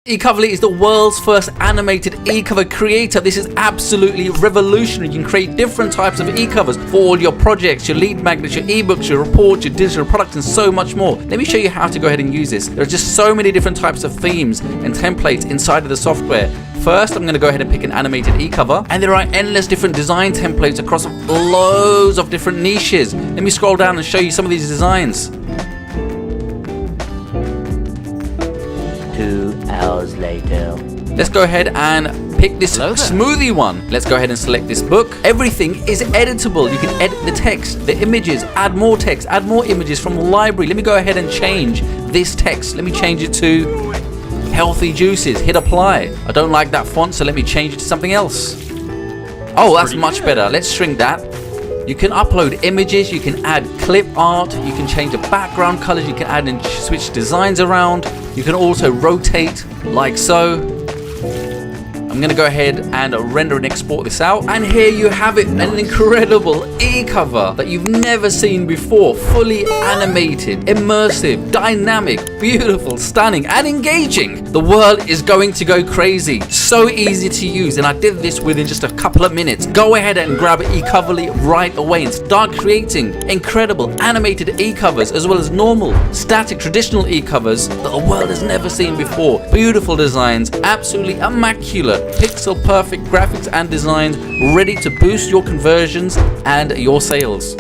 eCoverly is the world's first animated e-cover creator. This is absolutely revolutionary. You can create different types of e-covers for all your projects, your lead magnets, your ebooks, your reports, your digital products, and so much more. Let me show you how to go ahead and use this. There are just so many different types of themes and templates inside of the software. First, I'm going to go ahead and pick an animated e-cover, and there are endless different design templates across loads of different niches. Let me scroll down and show you some of these designs. 2 hours later. Let's go ahead and pick this smoothie one. Let's go ahead and select this book. Everything is editable. You can edit the text, the images, add more text, add more images from the library. Let me go ahead and change this text. Let me change it to healthy juices. Hit apply. I don't like that font, so let me change it to something else. Oh, that's much better. Let's shrink that. You can upload images, you can add clip art, you can change the background colors, you can add and switch designs around. You can also rotate like so. I'm going to go ahead and render and export this out. And here you have it, an incredible e-cover that you've never seen before. Fully animated, immersive, dynamic, beautiful, stunning, and engaging. The world is going to go crazy. So easy to use, and I did this within just a couple of minutes. Go ahead and grab eCoverly right away and start creating incredible animated e-covers, as well as normal, static, traditional e-covers that the world has never seen before. Beautiful designs, absolutely immaculate, pixel perfect graphics and designs, ready to boost your conversions and your sales.